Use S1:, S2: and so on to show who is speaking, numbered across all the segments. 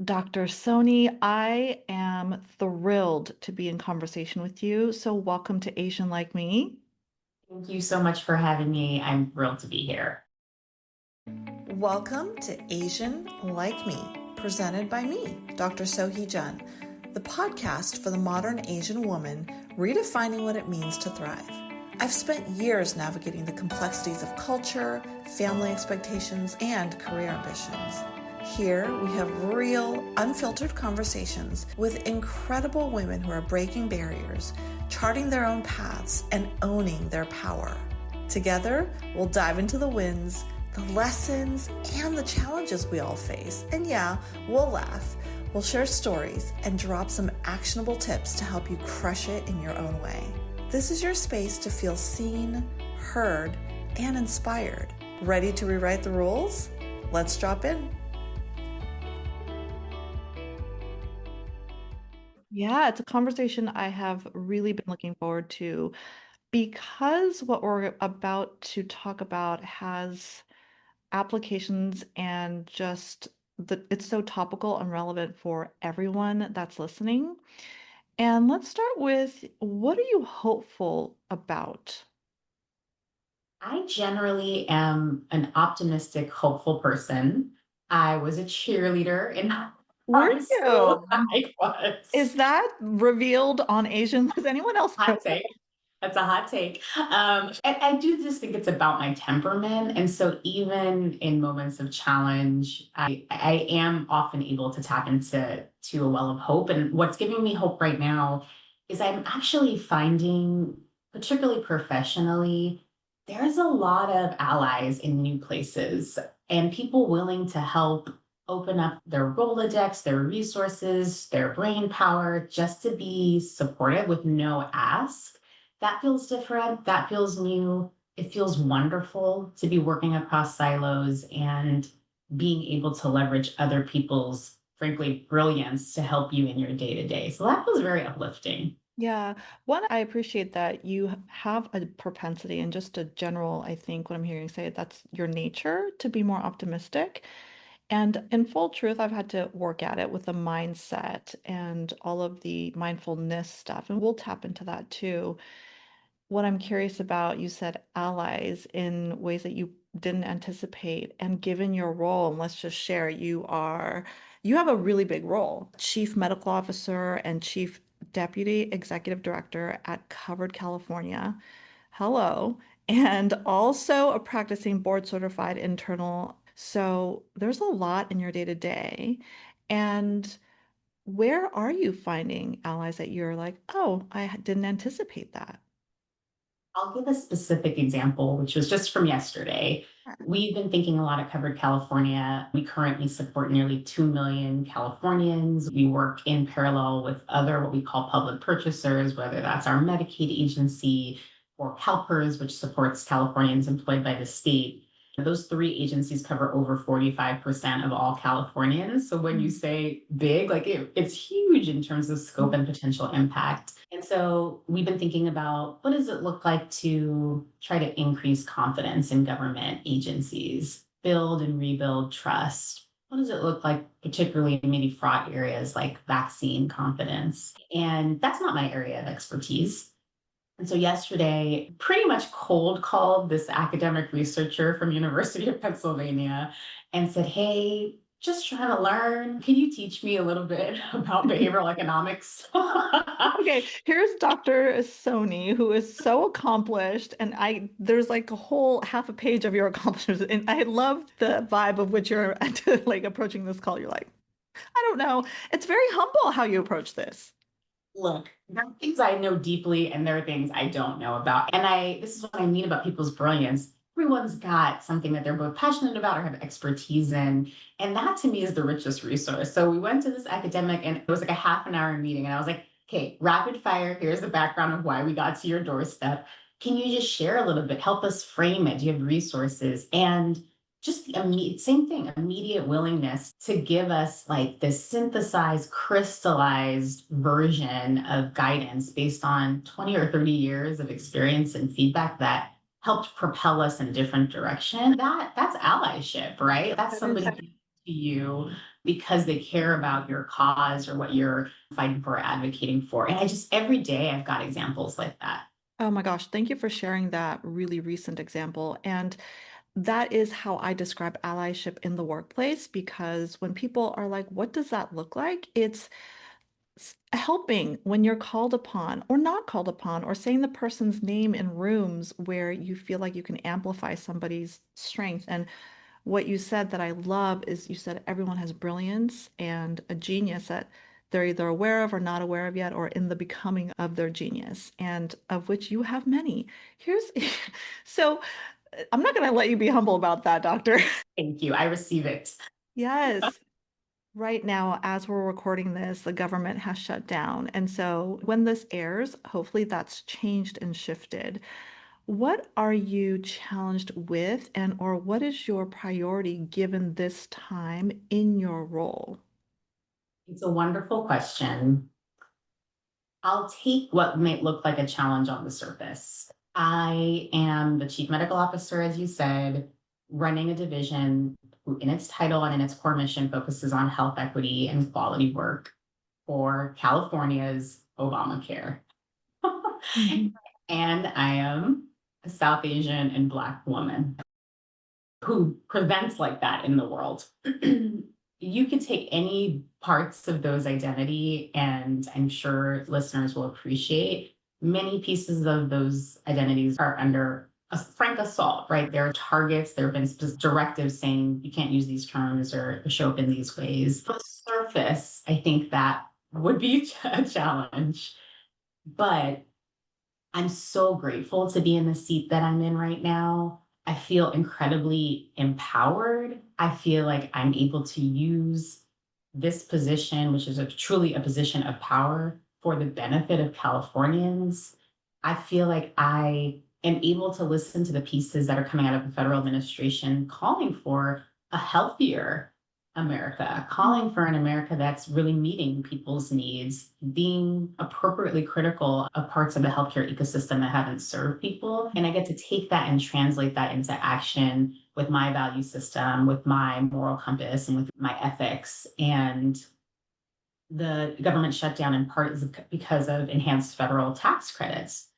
S1: Dr. Soni, I am thrilled to be in conversation with you. So, welcome to Asian Like Me.
S2: Thank you so much for having me. I'm thrilled to be here.
S3: Welcome to Asian Like Me, presented by me, Dr. Sohee Jun, the podcast for the modern Asian woman redefining what it means to thrive. I've spent years navigating the complexities of culture, family expectations, and career ambitions. Here, we have real, unfiltered conversations with incredible women who are breaking barriers, charting their own paths, and owning their power. Together, we'll dive into the wins, the lessons, and the challenges we all face. And yeah, we'll laugh. We'll share stories and drop some actionable tips to help you crush it in your own way. This is your space to feel seen, heard, and inspired. Ready to rewrite the rules? Let's drop in.
S1: Yeah, it's a conversation I have really been looking forward to because what we're about to talk about has applications and just it's so topical and relevant for everyone that's listening. And let's start with what are you hopeful about?
S2: I generally am an optimistic, hopeful person. I was a cheerleader in
S1: Were
S2: high school.
S1: you?
S2: I was.
S1: Is that revealed on Asian? Does anyone else know?
S2: Hot take. That's a hot take. And I do just think it's about my temperament. And so even in moments of challenge, I am often able to tap into a well of hope. And what's giving me hope right now is I'm actually finding, particularly professionally, there's a lot of allies in new places and people willing to help open up their Rolodex, their resources, their brain power, just to be supportive with no ask. That feels different. That feels new. It feels wonderful to be working across silos and being able to leverage other people's, frankly, brilliance to help you in your day to day. So that feels very uplifting.
S1: Yeah, one, I appreciate that you have a propensity and just a general, I think what I'm hearing you say, that's your nature to be more optimistic. And in full truth, I've had to work at it with the mindset and all of the mindfulness stuff, and we'll tap into that too. What I'm curious about, you said allies in ways that you didn't anticipate, and given your role, and let's just share, you have a really big role, Chief Medical Officer and Chief Deputy Executive Director at Covered California. Hello. And also a practicing board certified internal. So there's a lot in your day to day. And where are you finding allies that you're like, oh, didn't anticipate that?
S2: I'll give a specific example, which was just from yesterday. We've been thinking a lot of Covered California. We currently support nearly 2 million Californians. We work in parallel with other what we call public purchasers, whether that's our Medicaid agency or CalPERS, which supports Californians employed by the state. Those three agencies cover over 45% of all Californians. So when you say big, like it's huge in terms of scope and potential impact. And so we've been thinking about what does it look like to try to increase confidence in government agencies, build and rebuild trust. What does it look like, particularly in maybe fraught areas like vaccine confidence? And that's not my area of expertise. And so yesterday, pretty much cold called this academic researcher from University of Pennsylvania and said, "Hey, just trying to learn. Can you teach me a little bit about behavioral economics?"
S1: Okay, here's Dr. Soni, who is so accomplished, and there's like a whole half a page of your accomplishments, and I love the vibe of which you're like approaching this call. You're like, I don't know. It's very humble how you approach this.
S2: Look, there are things I know deeply and there are things I don't know about. And this is what I mean about people's brilliance. Everyone's got something that they're both passionate about or have expertise in. And that to me is the richest resource. So we went to this academic and it was like a half an hour meeting. And I was like, okay, rapid fire. Here's the background of why we got to your doorstep. Can you just share a little bit? Help us frame it. Do you have resources? And just the same thing, immediate willingness to give us like this synthesized, crystallized version of guidance based on 20 or 30 years of experience and feedback that helped propel us in a different direction. That's allyship, right? That's
S1: That is
S2: somebody to you because they care about your cause or what you're fighting for or advocating for. And I just, every day I've got examples like that.
S1: Oh my gosh, thank you for sharing that really recent example. And that is how I describe allyship in the workplace because when people are like, what does that look like? It's helping when you're called upon or not called upon, or saying the person's name in rooms where you feel like you can amplify somebody's strength. And what you said that I love is you said everyone has brilliance and a genius that they're either aware of or not aware of yet, or in the becoming of their genius, and of which you have many. Here's so I'm not going to let you be humble about that, doctor.
S2: Thank you. I receive it.
S1: Yes. Right now, as we're recording this, the government has shut down. And so when this airs, hopefully that's changed and shifted. What are you challenged with, and or what is your priority given this time in your role?
S2: It's a wonderful question. I'll take what might look like a challenge on the surface. I am the chief medical officer, as you said, running a division who, in its title and in its core mission, focuses on health equity and quality work for California's Obamacare.
S1: Mhm.
S2: And I am a South Asian and Black woman who prevents like that in the world. You could take any parts of those identity, and I'm sure listeners will appreciate many pieces of those identities are under a frank assault, right? There are targets, there have been directives saying you can't use these terms or show up in these ways. On the surface, I think that would be a challenge. But I'm so grateful to be in the seat that I'm in right now. I feel incredibly empowered. I feel like I'm able to use this position, which is truly a position of power, for the benefit of Californians. I feel like I am able to listen to the pieces that are coming out of the federal administration calling for a healthier America, calling for an America that's really meeting people's needs, being appropriately critical of parts of the healthcare ecosystem that haven't served people. And I get to take that and translate that into action with my value system, with my moral compass, and with my ethics. And the government shutdown in part is because of enhanced federal tax credits.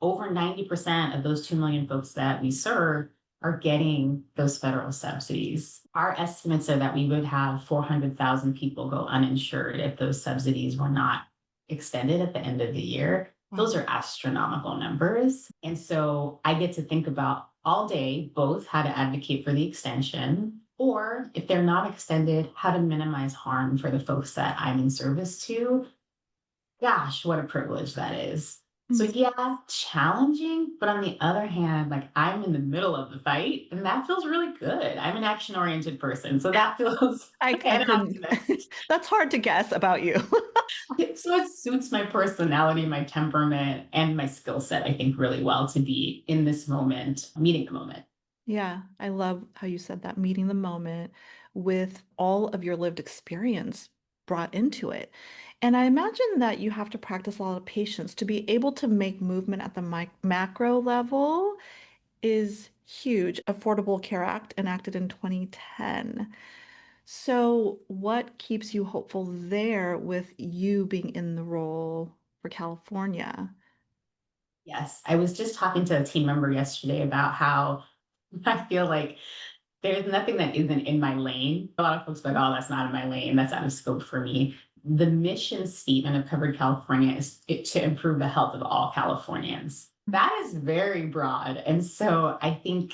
S2: Over 90% of those 2 million folks that we serve are getting those federal subsidies. Our estimates are that we would have 400,000 people go uninsured if those subsidies were not extended at the end of the year.
S1: Wow.
S2: Those are astronomical numbers. And so I get to think about all day both how to advocate for the extension, or if they're not extended, how to minimize harm for the folks that I'm in service to. Gosh, what a privilege that is. So
S1: Mm.
S2: yeah, challenging, but on the other hand, like I'm in the middle of the fight, and that feels really good. I'm an action-oriented person, so that feels
S1: I
S2: and an
S1: couldn't.
S2: optimist.
S1: That's hard to guess about you.
S2: So it suits my personality, my temperament, and my skill set, I think, really well to be in this moment, meeting the moment.
S1: Yeah, I love how you said that, meeting the moment with all of your lived experience brought into it. And I imagine that you have to practice a lot of patience to be able to make movement at the macro level is huge. Affordable Care Act enacted in 2010. So, what keeps you hopeful there with you being in the role for California?
S2: Yes, I was just talking to a team member yesterday about how I feel like there's nothing that isn't in my lane. A lot of folks are like, oh, that's not in my lane. That's out of scope for me. The mission statement of Covered California is to improve the health of all Californians. That is very broad. And so I think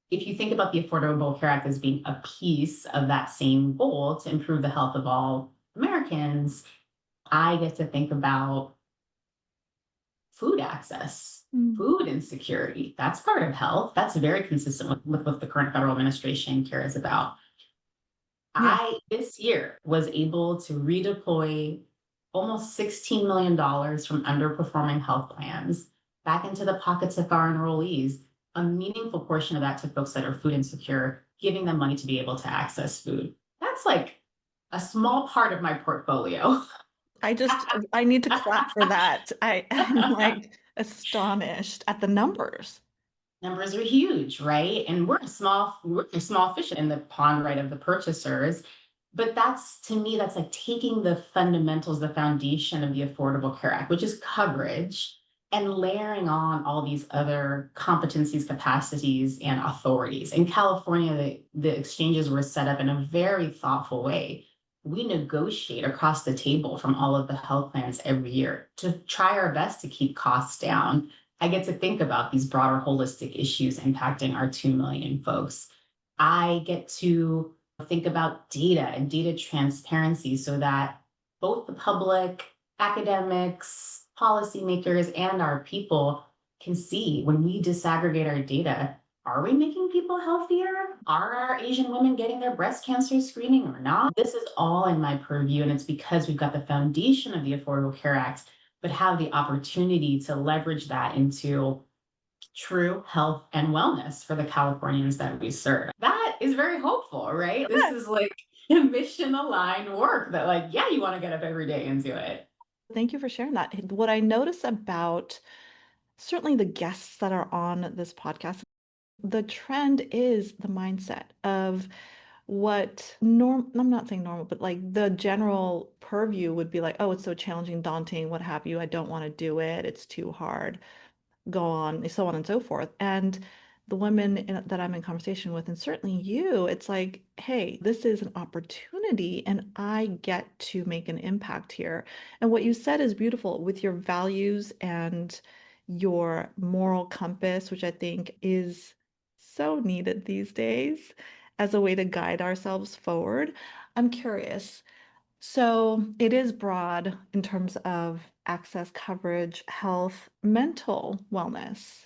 S2: if you think about the Affordable Care Act as being a piece of that same goal to improve the health of all Americans, I get to think about food access,
S1: Mm.
S2: food insecurity. That's part of health. That's very consistent with what the current federal administration cares about.
S1: Yeah.
S2: I, this year, was able to redeploy almost $16 million dollars from underperforming health plans back into the pockets of our enrollees. A meaningful portion of that to folks that are food insecure, giving them money to be able to access food. That's like a small part of my portfolio.
S1: I need to clap for that. I'm like astonished at the numbers.
S2: Numbers are huge, right? And we're a small fish in the pond, right, of the purchasers. But that's, to me, that's like taking the fundamentals, the foundation of the Affordable Care Act, which is coverage, and layering on all these other competencies, capacities, and authorities. In California, the exchanges were set up in a very thoughtful way. We negotiate across the table from all of the health plans every year to try our best to keep costs down. I get to think about these broader holistic issues impacting our 2 million folks. I get to think about data and data transparency so that both the public, academics, policymakers, and our people can see when we disaggregate our data. Are we making people healthier? Are our Asian women getting their breast cancer screening or not? This is all in my purview, and it's because we've got the foundation of the Affordable Care Act, but have the opportunity to leverage that into true health and wellness for the Californians that we serve. That is very hopeful, right? This
S1: Yes.
S2: is like mission aligned work that, like, yeah, you want to get up every day and do it.
S1: Thank you for sharing that. What I notice about certainly the guests that are on this podcast, the trend is the mindset of I'm not saying normal, but like the general purview would be like, oh, it's so challenging, daunting, what have you. I don't want to do it. It's too hard, go on, so on and so forth. And the women that I'm in conversation with, and certainly you, it's like, hey, this is an opportunity and I get to make an impact here. And what you said is beautiful with your values and your moral compass, which I think is so needed these days as a way to guide ourselves forward. I'm curious. So it is broad in terms of access, coverage, health, mental wellness.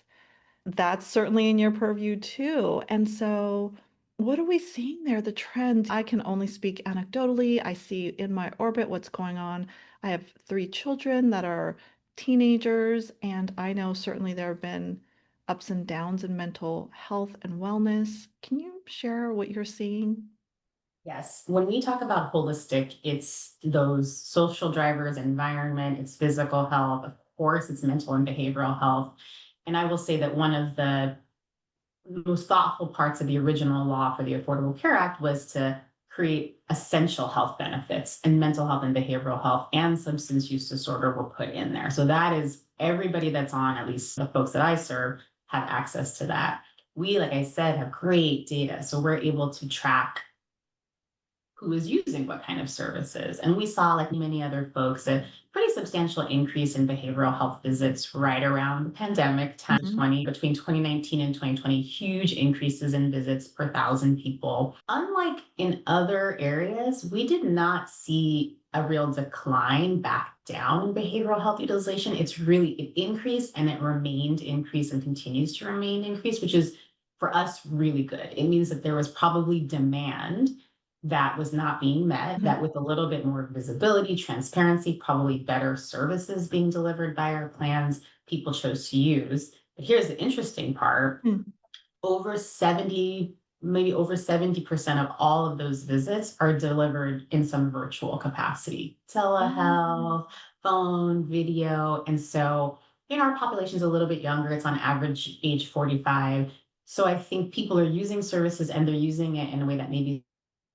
S1: That's certainly in your purview too. And so, what are we seeing there? The trend, I can only speak anecdotally. I see in my orbit what's going on. I have three children that are teenagers, and I know certainly there have been ups and downs in mental health and wellness. Can you share what you're seeing?
S2: Yes. When we talk about holistic, it's those social drivers, environment, it's physical health, of course, it's mental and behavioral health. And I will say that one of the most thoughtful parts of the original law for the Affordable Care Act was to create essential health benefits, and mental health and behavioral health and substance use disorder were put in there. So that is everybody that's on, at least the folks that I serve, have access to that. We, like I said, have great data. So we're able to track who is using what kind of services. And we saw, like many other folks, a pretty substantial increase in behavioral health visits right around the pandemic, 10,
S1: Mhm.
S2: 20, between 2019 and 2020, huge increases in visits per thousand people. Unlike in other areas, we did not see a real decline back down in behavioral health utilization. It increased and it remained increased and continues to remain increased, which is for us really good. It means that there was probably demand that was not being met,
S1: Mhm.
S2: that with a little bit more visibility, transparency, probably better services being delivered by our plans, people chose to use. But here's the interesting part:
S1: Mm.
S2: over 70, maybe over 70% of all of those visits are delivered in some virtual capacity,
S1: Oh.
S2: telehealth, phone, video. And so, our population is a little bit younger. It's on average age 45. So I think people are using services and they're using it in a way that maybe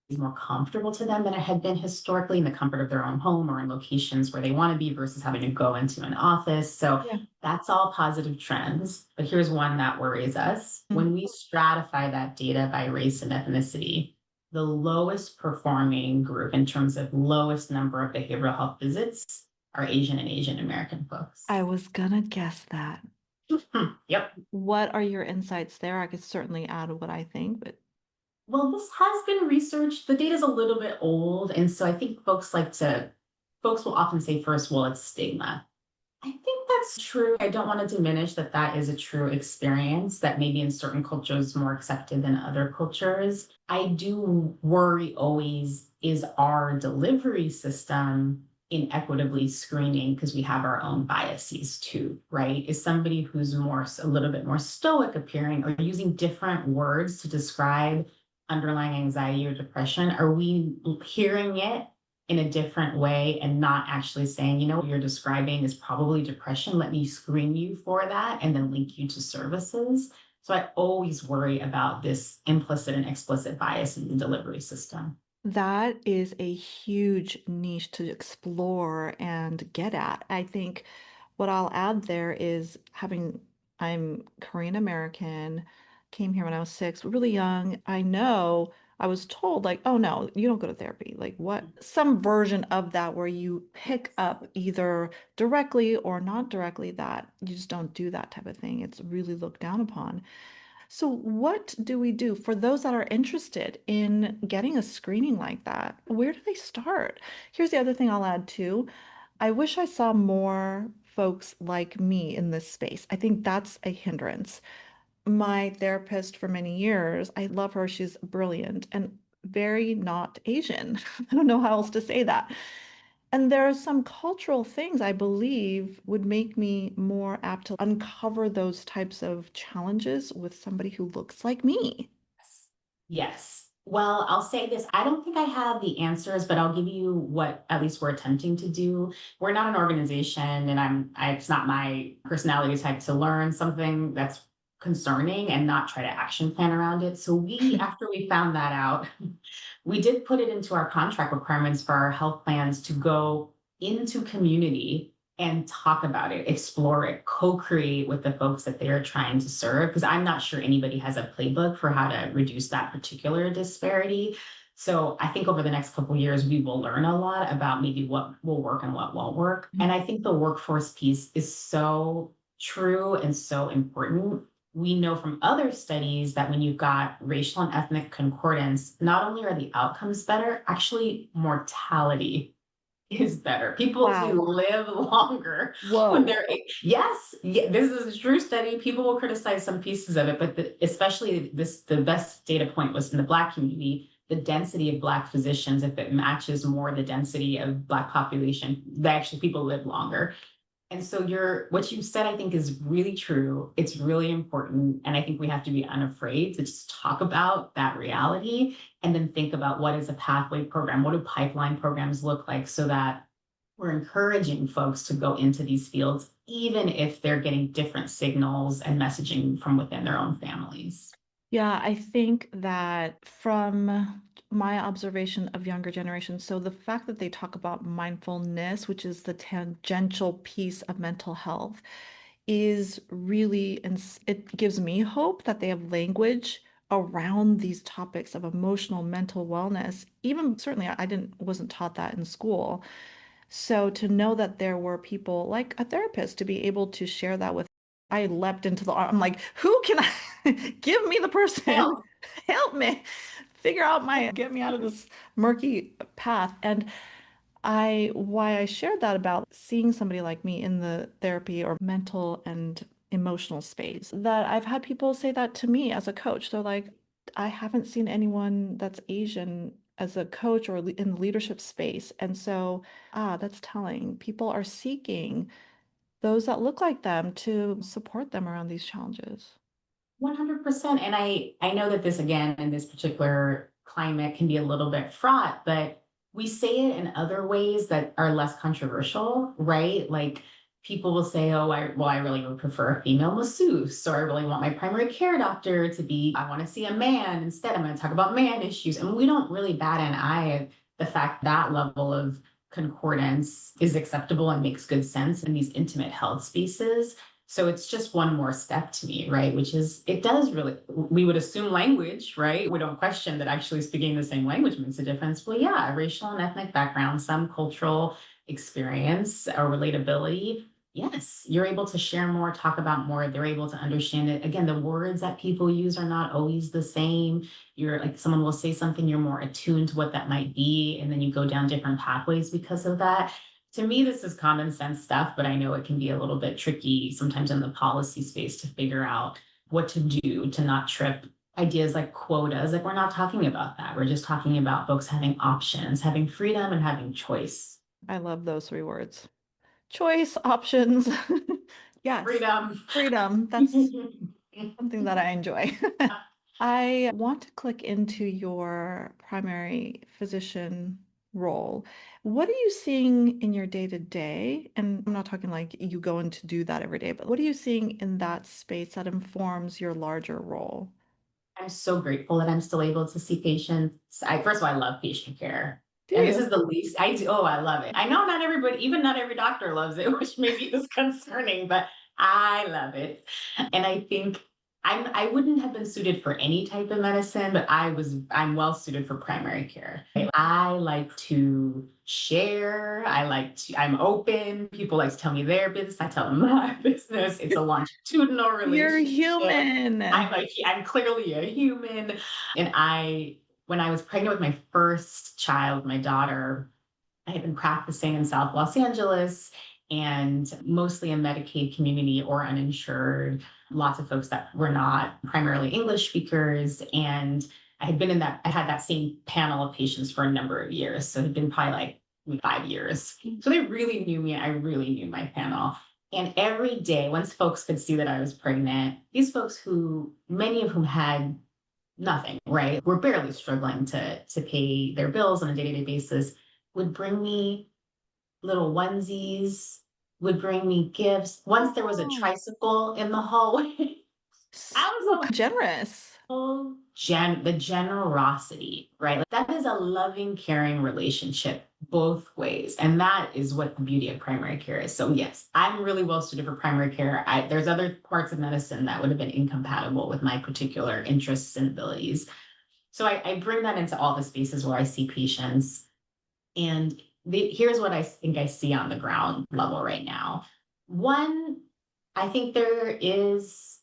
S2: is more comfortable to them than it had been historically, in the comfort of their own home or in locations where they want to be versus having to go into an office. So
S1: Yeah.
S2: that's all positive trends. But here's one that worries us.
S1: Mm.
S2: When we stratify that data by race and ethnicity, the lowest performing group in terms of lowest number of behavioral health visits are Asian and Asian American folks.
S1: I was gonna guess that.
S2: Yep.
S1: What are your insights there? I could certainly add what I think, but
S2: Well, this has been researched. The data is a little bit old. And so I think folks will often say first, well, it's stigma. I think that's true. I don't want to diminish that that is a true experience that maybe in certain cultures more accepted than other cultures. I do worry always, is our delivery system inequitably screening because we have our own biases too, right? Is somebody who's a little bit more stoic appearing or using different words to describe underlying anxiety or depression? Are we hearing it in a different way and not actually saying, what you're describing is probably depression. Let me screen you for that and then link you to services. So I always worry about this implicit and explicit bias in the delivery system.
S1: That is a huge niche to explore and get at. I think what I'll add there is I'm Korean American, came here when I was 6, really young. I know I was told, like, oh no, you don't go to therapy. Like, what? Some version of that where you pick up either directly or not directly that you just don't do that type of thing. It's really looked down upon. So, what do we do for those that are interested in getting a screening like that? Where do they start? Here's the other thing I'll add too. I wish I saw more folks like me in this space. I think that's a hindrance. My therapist for many years, I love her. She's brilliant and very not Asian. I don't know how else to say that. And there are some cultural things I believe would make me more apt to uncover those types of challenges with somebody who looks like me.
S2: Yes. Well, I'll say this. I don't think I have the answers, but I'll give you what at least we're attempting to do. We're not an organization, and it's not my personality type to learn something that's concerning and not try to action plan around it. So after we found that out, we did put it into our contract requirements for our health plans to go into community and talk about it, explore it, co-create with the folks that they are trying to serve. Because I'm not sure anybody has a playbook for how to reduce that particular disparity. So I think over the next couple of years, we will learn a lot about maybe what will work and what won't work. And I think the workforce piece is so true and so important. We know from other studies that when you've got racial and ethnic concordance, not only are the outcomes better, actually mortality is better. People do
S1: Wow.
S2: live longer when
S1: Whoa.
S2: yes, yeah, this is a true study. People will criticize some pieces of it, but especially the best data point was in the Black community. The density of Black physicians, if it matches more the density of Black population, that actually people live longer. And so what you said, I think, is really true. It's really important. And I think we have to be unafraid to just talk about that reality and then think about what is a pathway program? What do pipeline programs look like so that we're encouraging folks to go into these fields, even if they're getting different signals and messaging from within their own families.
S1: Yeah, I think that from my observation of younger generations, so the fact that they talk about mindfulness, which is the tangential piece of mental health, is really, and it gives me hope that they have language around these topics of emotional, mental wellness. Even certainly, I wasn't taught that in school. So to know that there were people like a therapist to be able to share that with, I leapt into the arm. I'm like, who can I give me the person?
S2: Well,
S1: Help me figure out get me out of this murky path. And why I shared that about seeing somebody like me in the therapy or mental and emotional space, that I've had people say that to me as a coach. They're like, I haven't seen anyone that's Asian as a coach or in the leadership space. And so, that's telling. People are seeking those that look like them to support them around these challenges.
S2: 100%. And I know that this, again, in this particular climate can be a little bit fraught, but we say it in other ways that are less controversial, right? Like people will say, oh, I really would prefer a female masseuse, or I really want my primary care doctor to be, I want to see a man instead. I'm going to talk about man issues. And we don't really bat an eye at the fact that level of concordance is acceptable and makes good sense in these intimate health spaces. So it's just one more step to me, right? Which is, it does really, we would assume language, right? We don't question that actually speaking the same language makes a difference. Well, yeah, racial and ethnic background, some cultural experience or relatability. Yes, you're able to share more, talk about more. They're able to understand it. Again, the words that people use are not always the same. You're like, someone will say something, you're more attuned to what that might be. And then you go down different pathways because of that. To me, this is common sense stuff, but I know it can be a little bit tricky sometimes in the policy space to figure out what to do to not trip ideas like quotas. Like, we're not talking about that. We're just talking about folks having options, having freedom, and having choice.
S1: I love those 3 words. Choice, options. Yes,
S2: Freedom.
S1: freedom. That's something that I enjoy. I want to click into your primary physician role. What are you seeing in your day to day? And I'm not talking like you go in to do that every day, but what are you seeing in that space that informs your larger role?
S2: I'm so grateful that I'm still able to see patients. First of all, I love patient care.
S1: Do
S2: And this
S1: you?
S2: is the least I do. Oh, I love it. I know not everybody, even not every doctor loves it, which maybe is concerning, but I love it. And I think I wouldn't have been suited for any type of medicine, but I'm well suited for primary care. I like to share. I'm open. People like to tell me their business. I tell them my business. It's a longitudinal
S1: You're
S2: relationship.
S1: human.
S2: I'm clearly a human. And when I was pregnant with my first child, my daughter, I had been practicing in South Los Angeles and mostly a Medicaid community or uninsured, lots of folks that were not primarily English speakers. And I had that same panel of patients for a number of years. So it had been probably like 5 years. So they really knew me. I really knew my panel. And every day, once folks could see that I was pregnant, these folks many of whom had nothing, right? Were barely struggling to pay their bills on a day-to-day basis, would bring me little onesies, would bring me gifts. Once there was a
S1: Oh,
S2: tricycle in the hallway. I
S1: so
S2: was
S1: generous.
S2: so the generosity, right? Like, that is a loving, caring relationship both ways. And that is what the beauty of primary care is. So yes, I'm really well suited for primary care. There's other parts of medicine that would have been incompatible with my particular interests and abilities. So I bring that into all the spaces where I see patients. And here's what I think I see on the ground level right now. One, I think there is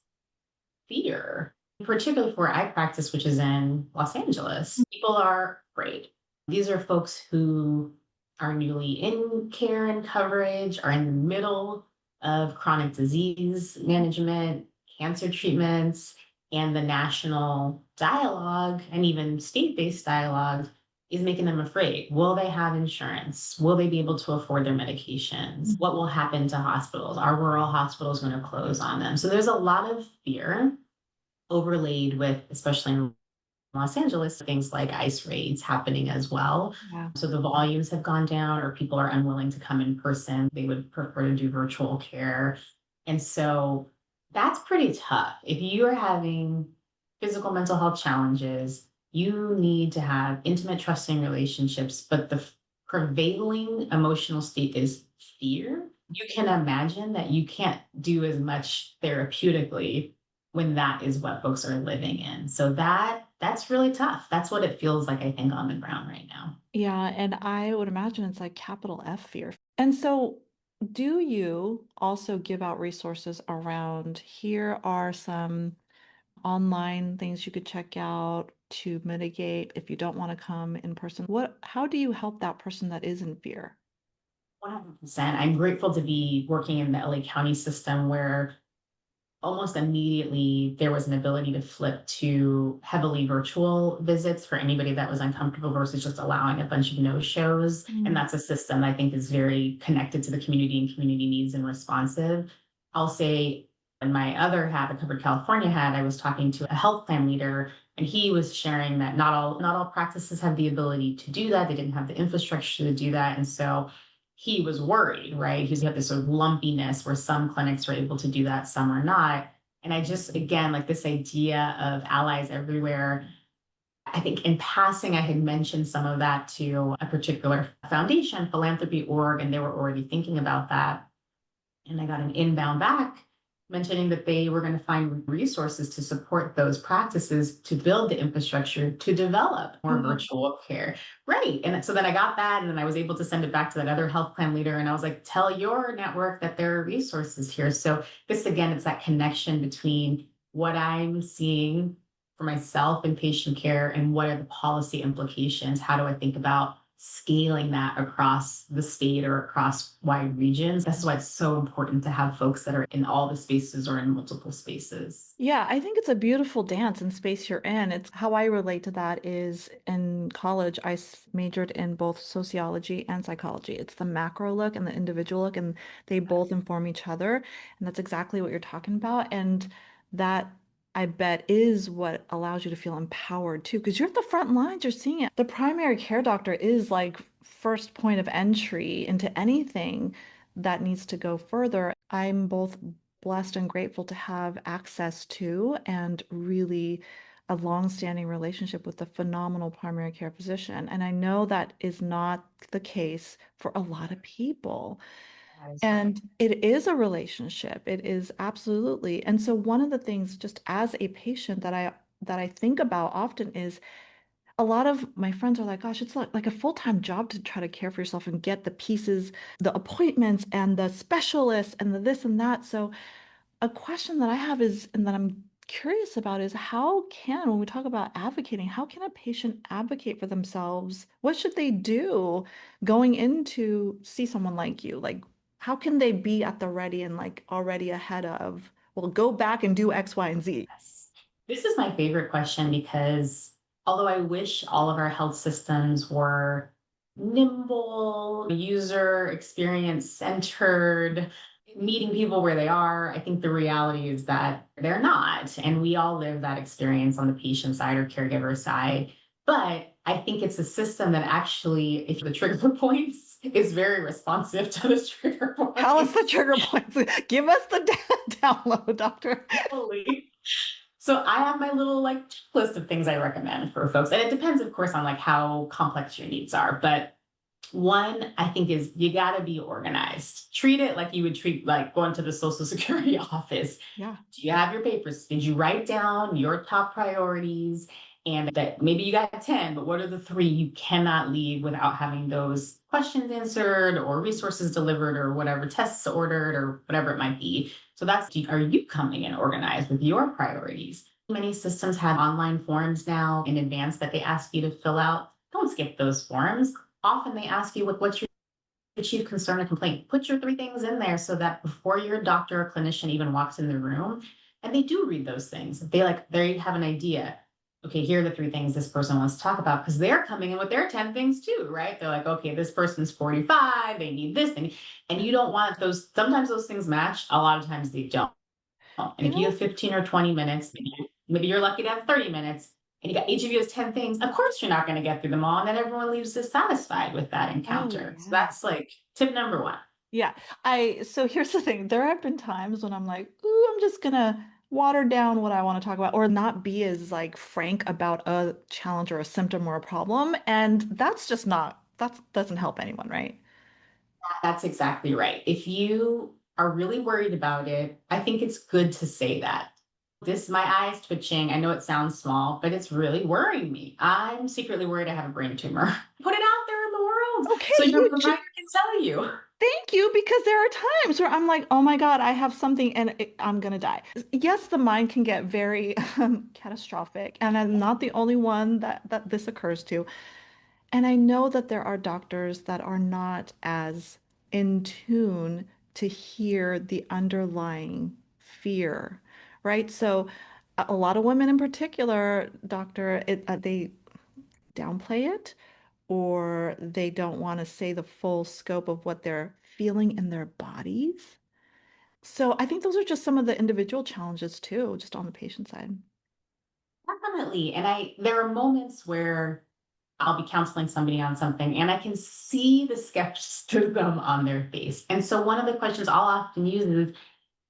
S2: fear, particularly for where I practice, which is in Los Angeles. People are afraid. These are folks who are newly in care and coverage, are in the middle of chronic disease management, cancer treatments, and the national dialogue and even state based dialogue is making them afraid. Will they have insurance? Will they be able to afford their medications? What will happen to hospitals? Are rural hospitals going to close on them? So there's a lot of fear overlaid with, especially in Los Angeles, things like ICE raids happening as well.
S1: Yeah.
S2: So the volumes have gone down, or people are unwilling to come in person. They would prefer to do virtual care. And so that's pretty tough. If you are having physical mental health challenges, you need to have intimate, trusting relationships, but the prevailing emotional state is fear. You can imagine that you can't do as much therapeutically when that is what folks are living in. So that's really tough. That's what it feels like, I think, on the ground right now.
S1: Yeah, and I would imagine it's like capital F fear. And so, do you also give out resources around here are some online things you could check out to mitigate if you don't want to come in person? How do you help that person that is in fear?
S2: 100%. I'm grateful to be working in the LA County system where almost immediately there was an ability to flip to heavily virtual visits for anybody that was uncomfortable versus just allowing a bunch of no shows. And
S1: Mm.
S2: that's a system that I think is very connected to the community and community needs and responsive. I'll say in my other hat, the Covered California hat, I was talking to a health plan leader and he was sharing that not all practices have the ability to do that. They didn't have the infrastructure to do that. And so he was worried, right? He's got this sort of lumpiness where some clinics are able to do that, some are not. And I just, again, like this idea of allies everywhere. I think in passing, I had mentioned some of that to a particular foundation, philanthropy org, and they were already thinking about that. And I got an inbound back mentioning that they were going to find resources to support those practices to build the infrastructure to develop more
S1: Oh,
S2: virtual care. Right. And so then I got that and then I was able to send it back to that other health plan leader. And I was like, tell your network that there are resources here. So this again, it's that connection between what I'm seeing for myself in patient care and what are the policy implications? How do I think about scaling that across the state or across wide regions? This is why it's so important to have folks that are in all the spaces or in multiple spaces.
S1: yeah, I think it's a beautiful dance and space you're in. It's how I relate to that is in college, majored in both sociology and psychology. It's the macro look and the individual look, and they both inform each other. And that's exactly what you're talking about. And that I bet is what allows you to feel empowered too, because you're at the front lines, you're seeing it. The primary care doctor is like first point of entry into anything that needs to go further. I'm both blessed and grateful to have access to and really a long-standing relationship with a phenomenal primary care physician. And I know that is not the case for a lot of people.
S2: That is right.
S1: And it is a relationship. It is absolutely. And so one of the things just as a patient that I think about often is a lot of my friends are like, gosh, it's like a full-time job to try to care for yourself and get the pieces, the appointments and the specialists and the this and that. So a question that I have is, and that I'm curious about is when we talk about advocating, how can a patient advocate for themselves? What should they do going in to see someone like you? Like, how can they be at the ready and like already ahead of, well, go back and do X, Y, and Z?
S2: Yes. This is my favorite question because although I wish all of our health systems were nimble, user experience centered, meeting people where they are, I think the reality is that they're not. And we all live that experience on the patient side or caregiver side. But I think it's a system that actually, if the trigger points, is very responsive to the trigger
S1: Tell us the
S2: points.
S1: trigger points. Give us the download, doctor.
S2: Totally. So I have my little like list of things I recommend for folks. And it depends, of course, on like how complex your needs are. But one, I think is you gotta be organized. Treat it like you would treat like going to the social security office.
S1: Yeah.
S2: Do you have your papers? Did you write down your top priorities? And that maybe you got 10, but what are the three you cannot leave without having those questions answered or resources delivered or whatever tests ordered or whatever it might be? So that's, are you coming in organized with your priorities? Many systems have online forms now in advance that they ask you to fill out. Don't skip those forms. Often they ask you, what's your chief concern or complaint? Put your three things in there so that before your doctor or clinician even walks in the room, and they do read those things, they have an idea. Okay, here are the three things this person wants to talk about because they're coming in with their 10 things too, right? They're like, okay, this person's 45, they need this thing. And you don't want those, sometimes those things match, a lot of times they don't. And
S1: You
S2: if you have
S1: know,
S2: 15 or 20 minutes, maybe you're lucky to have 30 minutes, and you got each of you has 10 things, of course you're not going to get through them all. And then everyone leaves dissatisfied with that
S1: oh
S2: encounter. So
S1: yeah.
S2: that's like tip number one.
S1: Yeah. So here's the thing. There have been times when I'm like, ooh, I'm just gonna water down what I want to talk about or not be as like frank about a challenge or a symptom or a problem. And that's just not, that doesn't help anyone, right?
S2: That's exactly right. If you are really worried about it, I think it's good to say that. This, my eyes twitching. I know it sounds small, but it's really worrying me. I'm secretly worried I have a brain tumor. Put it out there in the world
S1: Okay,
S2: so your
S1: you
S2: provider can tell you.
S1: thank you because there are times where I'm like, oh my God, I have something and I'm gonna die. Yes, the mind can get very catastrophic, and I'm not the only one that this occurs to. And I know that there are doctors that are not as in tune to hear the underlying fear, right? So a lot of women in particular, doctor, they downplay it or they don't want to say the full scope of what they're feeling in their bodies. So I think those are just some of the individual challenges too, just on the patient side.
S2: Definitely. And there are moments where I'll be counseling somebody on something and I can see the skepticism on their face. And so one of the questions I'll often use is,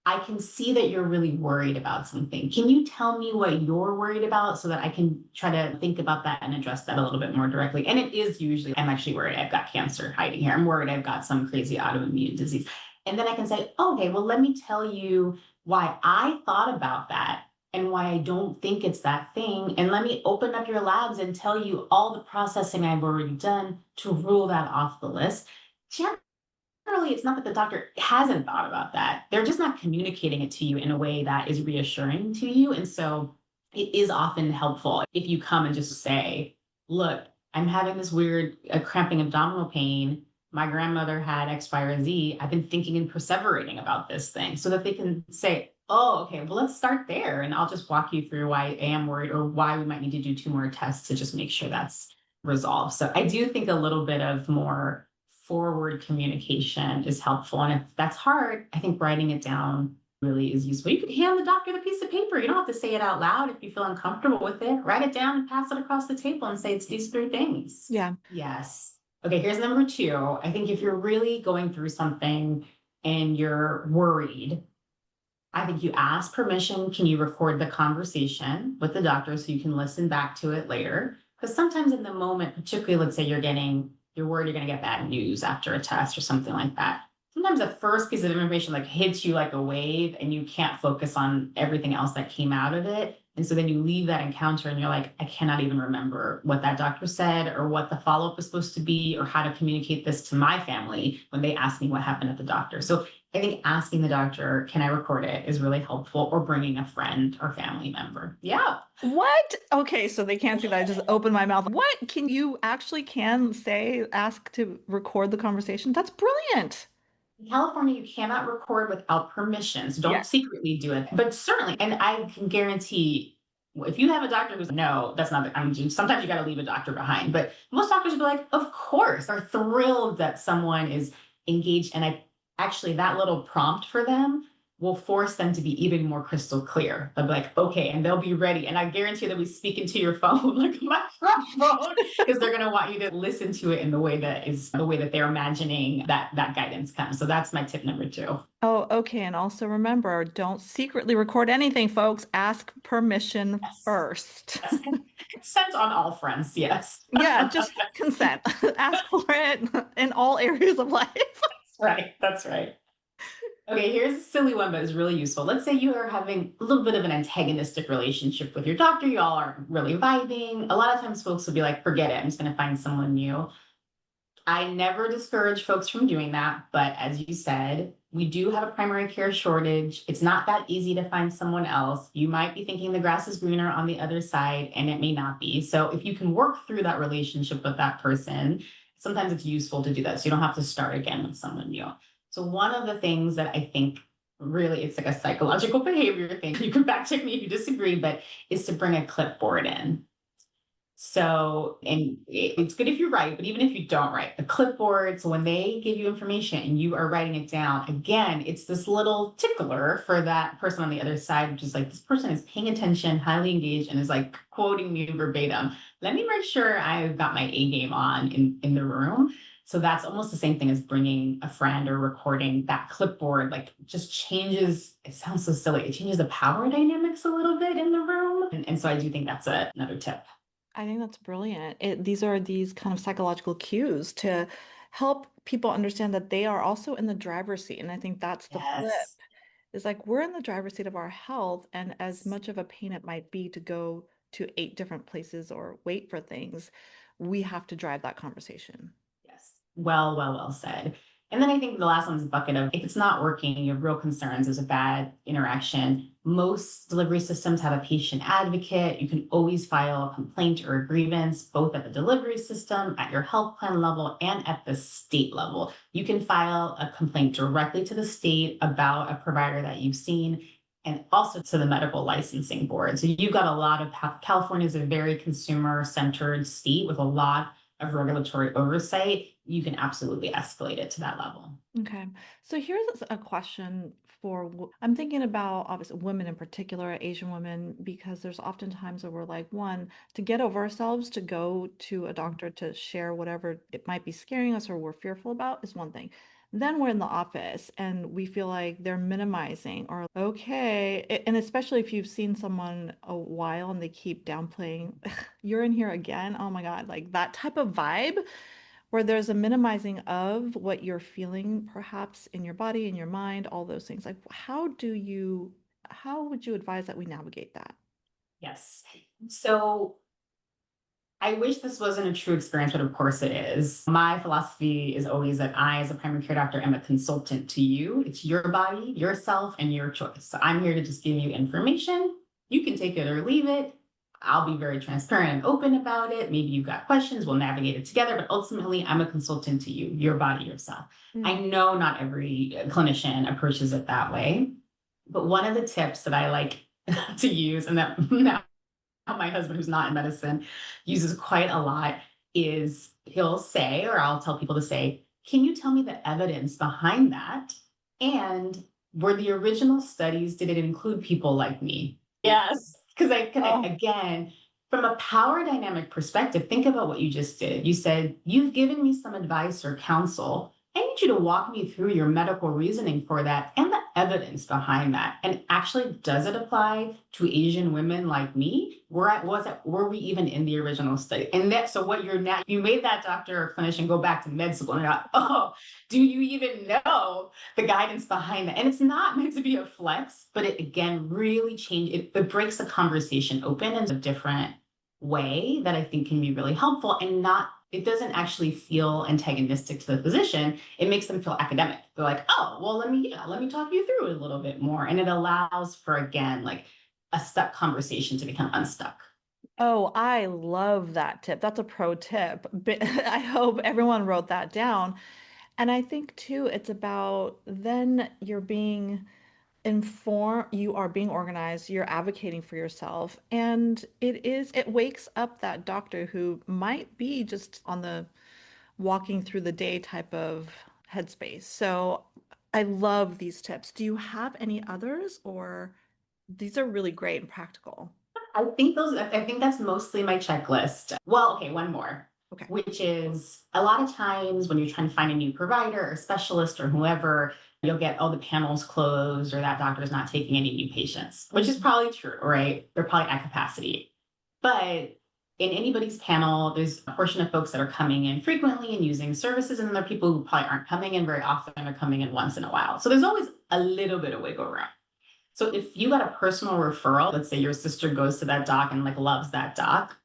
S2: I can see that you're really worried about something. Can you tell me what you're worried about so that I can try to think about that and address that a little bit more directly? And it is usually, I'm actually worried I've got cancer hiding here. I'm worried I've got some crazy autoimmune disease. And then I can say, okay, well, let me tell you why I thought about that and why I don't think it's that thing. And let me open up your labs and tell you all the processing I've already done to rule that off the list. Generally, it's not that the doctor hasn't thought about that. They're just not communicating it to you in a way that is reassuring to you. And so it is often helpful if you come and just say, look, I'm having this weird cramping abdominal pain. My grandmother had X, Y, or Z. I've been thinking and perseverating about this thing so that they can say, oh, okay, well, let's start there. And I'll just walk you through why I am worried or why we might need to do two more tests to just make sure that's resolved. So I do think a little bit of more forward communication is helpful. And if that's hard, I think writing it down really is useful. You could hand the doctor the piece of paper. You don't have to say it out loud if you feel uncomfortable with it. Write it down and pass it across the table and say it's these three things.
S1: Yeah.
S2: Yes. Okay, here's number two. I think if you're really going through something and you're worried, I think you ask permission. Can you record the conversation with the doctor so you can listen back to it later? Because sometimes in the moment, particularly, let's say you're worried you're going to get bad news after a test or something like that. Sometimes the first piece of information like hits you like a wave and you can't focus on everything else that came out of it. And so then you leave that encounter and you're like, I cannot even remember what that doctor said or what the follow up was supposed to be or how to communicate this to my family when they ask me what happened at the doctor. So I think asking the doctor, can I record it, is really helpful, or bringing a friend or family member. Yeah.
S1: What? Okay, so they can't see that. I just opened my mouth. What? Can you actually can say, ask to record the conversation? That's brilliant.
S2: In California, you cannot record without permissions.
S1: Yeah.
S2: Don't secretly do it. But certainly, and I can guarantee if you have a doctor who's no, that's not, sometimes you got to leave a doctor behind, but most doctors will be like, of course, are thrilled that someone is engaged. And actually, that little prompt for them will force them to be even more crystal clear. They'll be like, okay, and they'll be ready. And I guarantee they'll be speaking to your phone like a microphone because they're going to want you to listen to it in the way that is the way that they're imagining that guidance comes. So that's my tip number two.
S1: Oh, okay. And also remember, don't secretly record anything, folks. Ask permission
S2: Yes.
S1: first.
S2: Yes. Consent on all fronts. Yes.
S1: Yeah, just consent. Ask for it in all areas of life.
S2: Right. That's right. Okay, here's a silly one, but it's really useful. Let's say you are having a little bit of an antagonistic relationship with your doctor. You all aren't really vibing. A lot of times folks will be like, forget it. I'm just going to find someone new. I never discourage folks from doing that. But as you said, we do have a primary care shortage. It's not that easy to find someone else. You might be thinking the grass is greener on the other side, and it may not be. So if you can work through that relationship with that person, sometimes it's useful to do that. So you don't have to start again with someone new. So one of the things that I think really it's like a psychological behavior thing. You can fact check me if you disagree, but is to bring a clipboard in. So, and it's good if you write, but even if you don't write, the clipboard, so when they give you information and you are writing it down, again, it's this little tickler for that person on the other side, which is like, this person is paying attention, highly engaged, and is like quoting me verbatim. Let me make sure I've got my A game on in the room. So that's almost the same thing as bringing a friend or recording that clipboard, like just changes, it sounds so silly, it changes the power dynamics a little bit in the room. And so I do think that's another tip.
S1: I think that's brilliant. These are these kind of psychological cues to help people understand that they are also in the driver's seat. And I think that's the flip.
S2: Yes.
S1: Is like we're in the driver's seat of our health, and as much of a pain it might be to go to 8 different places or wait for things, we have to drive that conversation.
S2: Yes. Well said. And then I think the last one is a bucket of if it's not working, you have real concerns, there's a bad interaction. Most delivery systems have a patient advocate. You can always file a complaint or a grievance, both at the delivery system, at your health plan level, and at the state level. You can file a complaint directly to the state about a provider that you've seen and also to the medical licensing board. So you've got a lot of California is a very consumer centered state with a lot of regulatory oversight. You can absolutely escalate it to that level.
S1: Okay. So here's a question for, I'm thinking about obviously women in particular, Asian women, because there's often times where we're like, one, to get over ourselves, to go to a doctor to share whatever it might be scaring us or we're fearful about is one thing. Then we're in the office and we feel like they're minimizing or okay. And especially if you've seen someone a while and they keep downplaying, you're in here again. Oh my God, like that type of vibe where there's a minimizing of what you're feeling, perhaps in your body, in your mind, all those things. Like, how would you advise that we navigate that?
S2: Yes. So I wish this wasn't a true experience, but of course it is. My philosophy is always that I, as a primary care doctor, am a consultant to you. It's your body, yourself, and your choice. So I'm here to just give you information. You can take it or leave it. I'll be very transparent and open about it. Maybe you've got questions, we'll navigate it together, but ultimately, I'm a consultant to you, your body, yourself. I
S1: Mm.
S2: know not every clinician approaches it that way, but one of the tips that I like to use, and that now my husband, who's not in medicine, uses quite a lot, is he'll say, or I'll tell people to say, can you tell me the evidence behind that? And were the original studies, did it include people like me? Yes. Because I can,
S1: Oh,
S2: again, from a power dynamic perspective, think about what you just did. You said, you've given me some advice or counsel. I need you to walk me through your medical reasoning for that and the evidence behind that? And actually, does it apply to Asian women like me? Were we even in the original study? And that, so what you're now, you made that doctor or clinician go back to med school and you're like, oh, do you even know the guidance behind that? And it's not meant to be a flex, but it again really it breaks the conversation open in a different way that I think can be really helpful, and not, it doesn't actually feel antagonistic to the physician. It makes them feel academic. They're like, oh, well, let me talk you through it a little bit more. And it allows for, again, like a stuck conversation to become unstuck.
S1: Oh, I love that tip. That's a pro tip. But I hope everyone wrote that down. And I think too, it's about then you're being informed, you are being organized, you're advocating for yourself. And it wakes up that doctor who might be just on the walking through the day type of headspace. So I love these tips. Do you have any others, or these are really great and practical?
S2: I think that's mostly my checklist. Well, okay, one more,
S1: Okay.
S2: which is a lot of times when you're trying to find a new provider or specialist or whoever, you'll get, oh, the panel's closed or that doctor's not taking any new patients, which is probably true, right? They're probably at capacity. But in anybody's panel, there's a portion of folks that are coming in frequently and using services, and then there are people who probably aren't coming in very often or coming in once in a while. So there's always a little bit of wiggle room. So if you got a personal referral, let's say your sister goes to that doc and like loves that doc,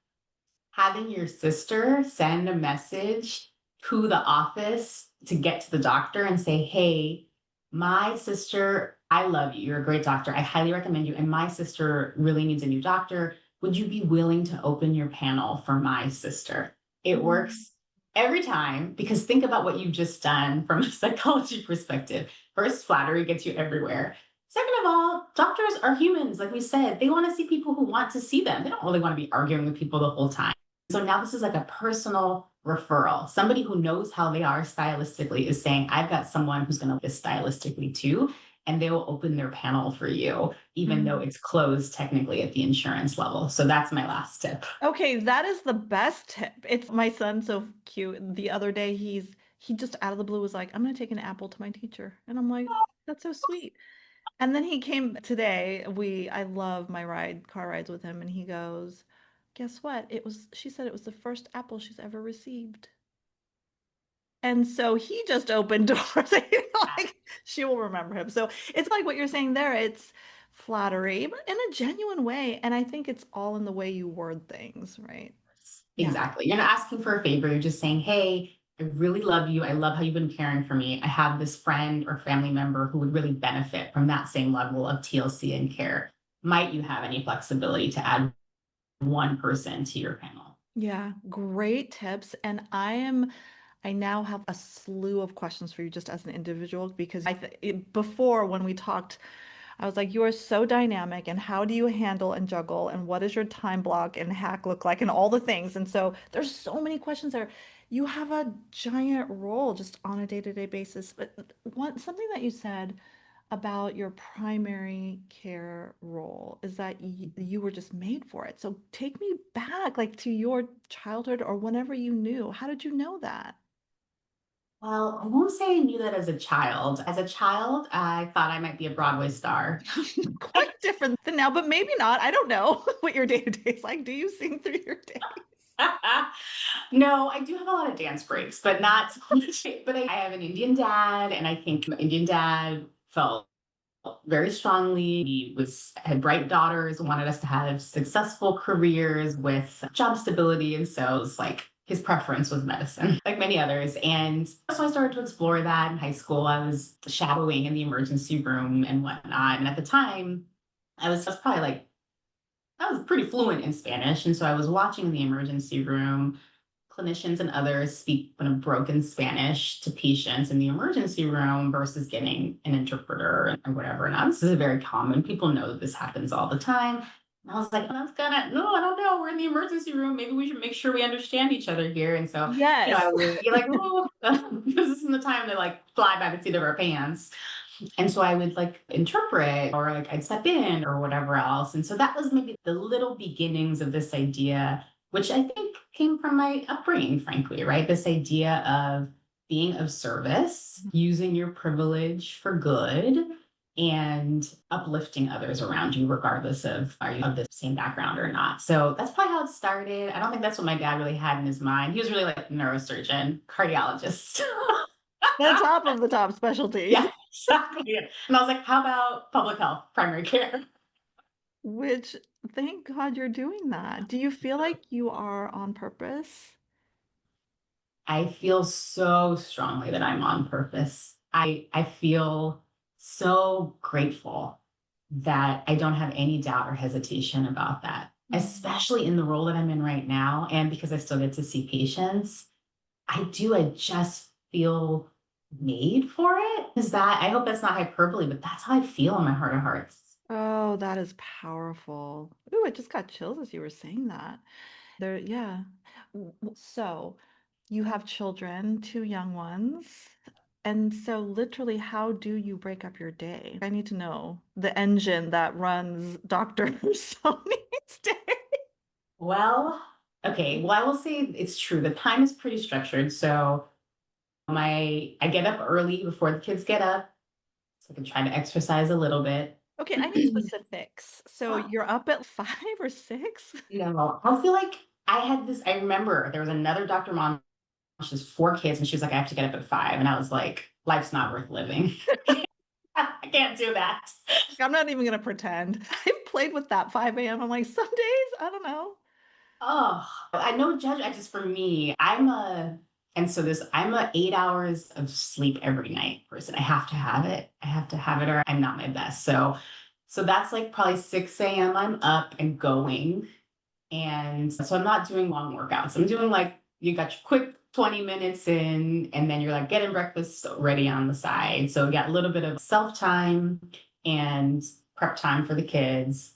S2: having your sister send a message to the office to get to the doctor and say, hey, my sister, I love you. You're a great doctor. I highly recommend you. And my sister really needs a new doctor. Would you be willing to open your panel for my sister? It works every time, because think about what you've just done from a psychology perspective. First, flattery gets you everywhere. Second of all, doctors are humans. Like we said, they want to see people who want to see them. They don't really want to be arguing with people the whole time. So now this is like a personal referral. Somebody who knows how they are stylistically is saying, I've got someone who's going to this stylistically too, and they will open their panel for you, even though it's closed technically at the insurance level. So that's my last tip.
S1: Okay, that is the best tip. It's my son, so cute. The other day he just out of the blue was like, I'm gonna take an apple to my teacher. And I'm like, that's so sweet. And then he came today. I love my car rides with him, and he goes, guess what? She said it was the first apple she's ever received. And so he just opened doors. Like she will remember him. So it's like what you're saying there. It's flattery, but in a genuine way. And I think it's all in the way you word things, right? Yeah.
S2: Exactly. You're not asking for a favor. You're just saying, hey, I really love you. I love how you've been caring for me. I have this friend or family member who would really benefit from that same level of TLC and care. Might you have any flexibility to add one person to your panel?
S1: Yeah, great tips. And I now have a slew of questions for you just as an individual because before when we talked, I was like, you are so dynamic, and how do you handle and juggle, and what does your time block and hack look like, and all the things. And so there's so many questions there. You have a giant role just on a day-to-day basis. But something that you said about your primary care role is that you were just made for it. So take me back, like to your childhood or whenever you knew. How did you know that?
S2: Well, I won't say I knew that as a child. As a child, I thought I might be a Broadway star.
S1: Quite different than now, but maybe not. I don't know what your day-to-day is like. Do you sing through your days?
S2: No, I do have a lot of dance breaks, but not so much. But I have an Indian dad, and I think my Indian dad felt very strongly. He had bright daughters, wanted us to have successful careers with job stability. And so it was like his preference was medicine, like many others. And so I started to explore that in high school. I was shadowing in the emergency room and whatnot. And at the time, I was probably like, I was pretty fluent in Spanish. And so I was watching the emergency room clinicians and others speak in a broken Spanish to patients in the emergency room versus getting an interpreter or whatever. Now, this is very common. People know that this happens all the time. And I was like, no, I don't know. We're in the emergency room. Maybe we should make sure we understand each other here. And so,
S1: Yes.
S2: I would be like, oh, this isn't the time to like fly by the seat of our pants. And so I would like interpret or like I'd step in or whatever else. And so that was maybe the little beginnings of this idea, which I think came from my upbringing, frankly, right? This idea of being of service, using your privilege for good, and uplifting others around you, regardless of are you of the same background or not. So that's probably how it started. I don't think that's what my dad really had in his mind. He was really like a neurosurgeon, cardiologist.
S1: The top of the top specialty.
S2: Yeah, exactly. And I was like, how about public health, primary care?
S1: Which, thank God you're doing that. Do you feel like you are on purpose?
S2: I feel so strongly that I'm on purpose. I feel so grateful that I don't have any doubt or hesitation about that,
S1: Mm.
S2: especially in the role that I'm in right now. And because I still get to see patients, I just feel made for it. Is that, I hope that's not hyperbole, but that's how I feel in my heart of hearts.
S1: Oh, that is powerful. Ooh, I just got chills as you were saying that. There, yeah. So you have children, two young ones. And so literally, how do you break up your day? I need to know the engine that runs Dr. Soni's day.
S2: Well, okay. Well, I will say it's true. The time is pretty structured. So I get up early before the kids get up, so I can try to exercise a little bit.
S1: Okay, I need specifics. So you're up at 5 or 6?
S2: No, I feel like I had this. I remember there was another Dr. Mom. She has 4 kids, and she was like, "I have to get up at 5," and I was like, "Life's not worth living. I can't do that."
S1: I'm not even gonna pretend. I've played with that 5 a.m. I'm like, some days, I don't know.
S2: Oh, I know judge. I just for me, I'm a 8 hours of sleep every night person. I have to have it. I have to have it, or I'm not my best. So that's like probably 6 a.m. I'm up and going. And so I'm not doing long workouts. I'm doing like you got your quick 20 minutes in, and then you're like getting breakfast ready on the side. So you got a little bit of self time and prep time for the kids.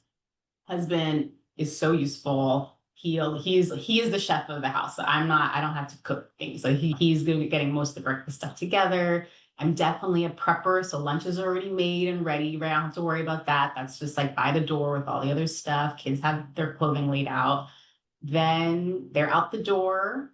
S2: Husband is so useful. He is the chef of the house. So I'm not, I don't have to cook things. So he's getting most of the breakfast stuff together. I'm definitely a prepper. So lunch is already made and ready. Right? I don't have to worry about that. That's just like by the door with all the other stuff. Kids have their clothing laid out. Then they're out the door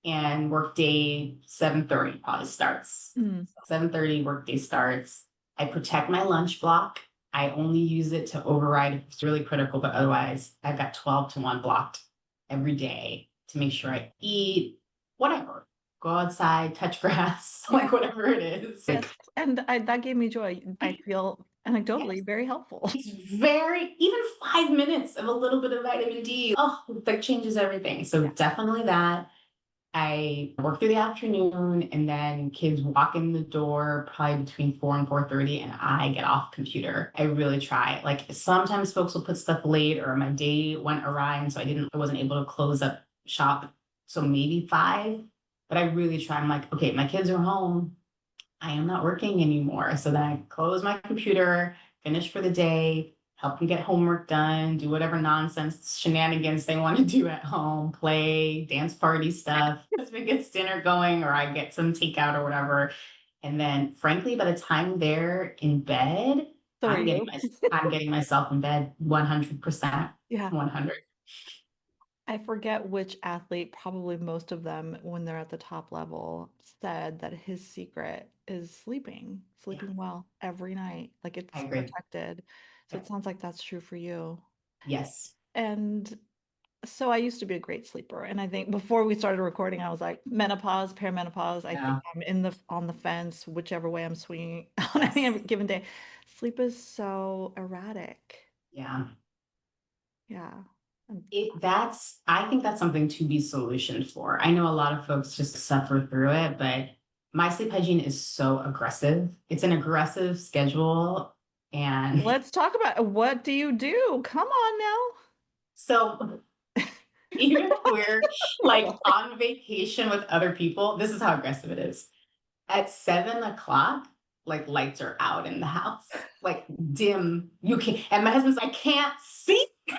S2: and workday 7:30 probably starts.
S1: Mm.
S2: 7:30 workday starts. I protect my lunch block. I only use it to override if it's really critical, but otherwise I've got 12 to 1 blocked every day to make sure I eat, whatever. Go outside, touch grass,
S1: Yeah.
S2: like whatever it is.
S1: Yes. And that gave me joy. I feel
S2: Yes.
S1: anecdotally very helpful.
S2: It's very, even 5 minutes of a little bit of vitamin D, oh, that changes everything. So
S1: Yeah.
S2: definitely that. I work through the afternoon and then kids walk in the door probably between 4 and 4:30 and I get off computer. I really try. Like sometimes folks will put stuff late or my day went awry and so I wasn't able to close up shop. So maybe 5, but I really try. I'm like, okay, my kids are home. I am not working anymore. So then I close my computer, finish for the day, help them get homework done, do whatever nonsense shenanigans they want to do at home, play, dance party stuff. Husband gets dinner going, or I get some takeout or whatever. And then frankly, by the time they're in bed,
S1: So are you?
S2: I'm getting myself in bed 100%.
S1: Yeah.
S2: 100.
S1: I forget which athlete, probably most of them, when they're at the top level, said that his secret is
S2: Yeah,
S1: sleeping well every night. Like
S2: I
S1: it's
S2: agree.
S1: protected. So it
S2: Yep.
S1: sounds like that's true for you.
S2: Yes.
S1: And so I used to be a great sleeper. And I think before we started recording, I was like, menopause, perimenopause. I think
S2: Yeah.
S1: I'm on the fence, whichever way I'm swinging on any
S2: Yes.
S1: given day. Sleep is so erratic.
S2: Yeah.
S1: Yeah. And
S2: I think that's something to be solutioned for. I know a lot of folks just suffer through it, but my sleep hygiene is so aggressive. It's an aggressive schedule. And
S1: let's talk about what do you do? Come on
S2: so even if we're like
S1: now.
S2: on vacation with other people, this is how aggressive it is. At 7 o'clock, like lights are out in the house, like dim. You can't, and my husband's, I can't see. I